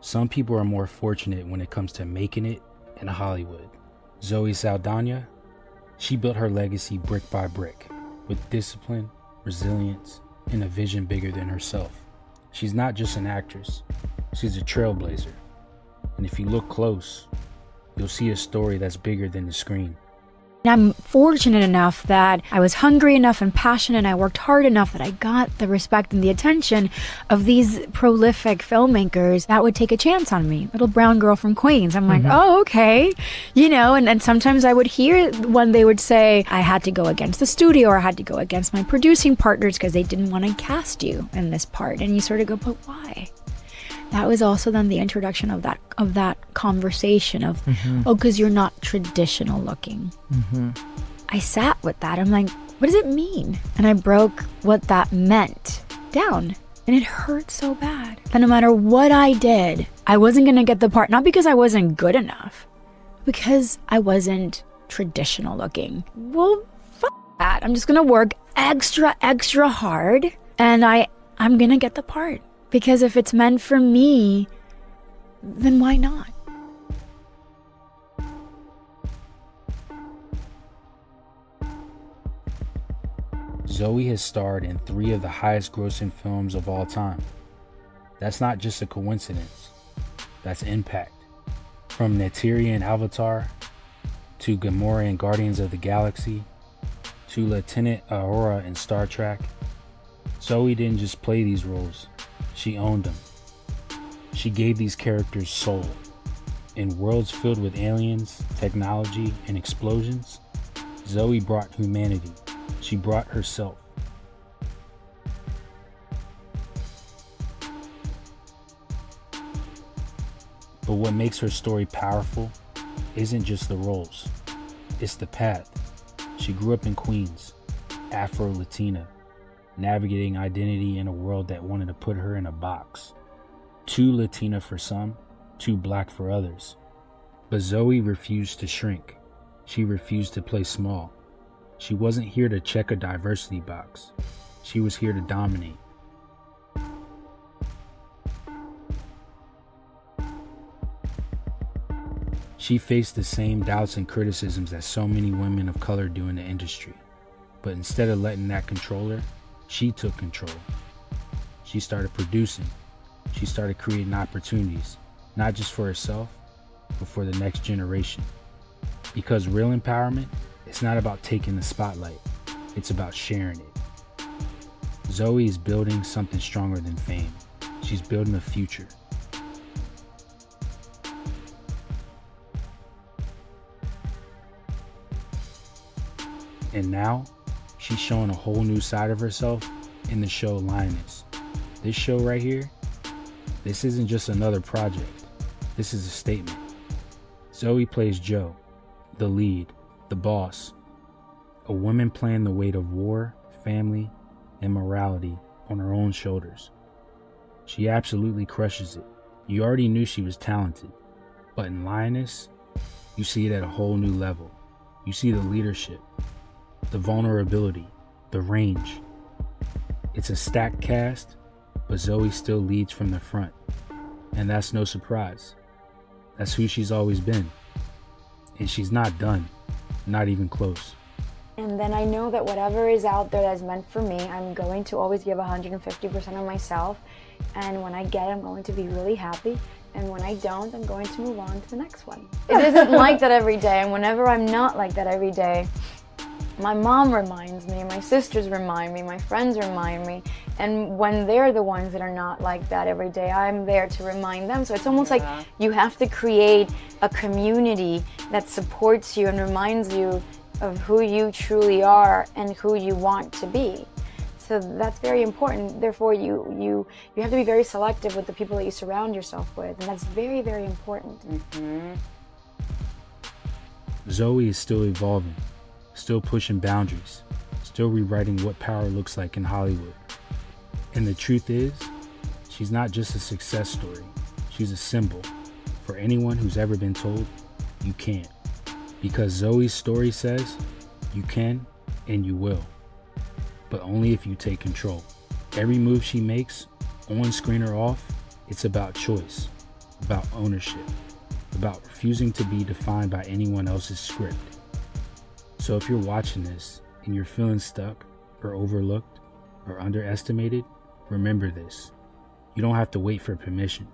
Some people are more fortunate when it comes to making it in Hollywood. Zoe Saldaña, she built her legacy brick by brick with discipline, resilience, and a vision bigger than herself. She's not just an actress, she's a trailblazer. And if you look close, you'll see a story that's bigger than the screen. I'm fortunate enough that I was hungry enough and passionate and I worked hard enough that I got the respect and the attention of these prolific filmmakers that would take a chance on me. Little brown girl from Queens. I'm like, oh, okay. You know, and sometimes I would hear when they would say I had to go against the studio or I had to go against my producing partners because they didn't want to cast you in this part. And you sort of go, but why? That was also then the introduction of that conversation of, oh, because you're not traditional looking. I sat with that. I'm like, what does it mean? And I broke what that meant down. And it hurt so bad that no matter what I did, I wasn't going to get the part. Not because I wasn't good enough, because I wasn't traditional looking. Well, fuck that. I'm just going to work extra hard and I'm going to get the part. Because if it's meant for me, then why not? Zoe has starred in 3 of the highest grossing films of all time. That's not just a coincidence, that's impact. From Neytiri in Avatar, to Gamora in Guardians of the Galaxy, to Lieutenant Uhura in Star Trek, Zoe didn't just play these roles. She owned them. She gave these characters soul. In worlds filled with aliens, technology, and explosions, Zoe brought humanity. She brought herself. But what makes her story powerful isn't just the roles. It's the path. She grew up in Queens, Afro-Latina, navigating identity in a world that wanted to put her in a box. Too Latina for some, too black for others. But Zoe refused to shrink. She refused to play small. She wasn't here to check a diversity box. She was here to dominate. She faced the same doubts and criticisms that so many women of color do in the industry. But instead of letting that control her, she took control. She started producing. She started creating opportunities, not just for herself, but for the next generation. Because real empowerment, it's not about taking the spotlight, it's about sharing it. Zoe is building something stronger than fame. She's building a future. And now, she's showing a whole new side of herself in the show Lioness. This show right here, this isn't just another project. This is a statement. Zoe plays Jo, the lead, the boss, a woman playing the weight of war, family, and morality on her own shoulders. She absolutely crushes it. You already knew she was talented, but in Lioness, you see it at a whole new level. You see the leadership, the vulnerability, the range. It's a stacked cast, but Zoe still leads from the front. And that's no surprise. That's who she's always been. And she's not done, not even close. And then I know that whatever is out there that's meant for me, I'm going to always give 150% of myself. And when I get it, I'm going to be really happy. And when I don't, I'm going to move on to the next one. It isn't like that every day. And whenever I'm not like that every day, my mom reminds me, my sisters remind me, my friends remind me. And when they're the ones that are not like that every day, I'm there to remind them. So it's almost like you have to create a community that supports you and reminds you of who you truly are and who you want to be. So that's very important. Therefore, you have to be very selective with the people that you surround yourself with. And that's very, very important. Zoe is still evolving, still pushing boundaries, still rewriting what power looks like in Hollywood. And the truth is, she's not just a success story. She's a symbol for anyone who's ever been told, you can't. Because Zoe's story says, you can and you will. But only if you take control. Every move she makes, on screen or off, it's about choice. about ownership, about refusing to be defined by anyone else's script. So if you're watching this and you're feeling stuck or overlooked or underestimated, remember this. You don't have to wait for permission.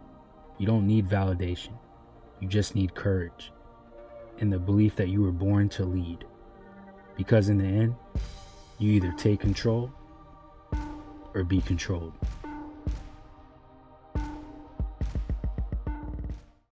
You don't need validation. You just need courage and the belief that you were born to lead. Because in the end, you either take control or be controlled.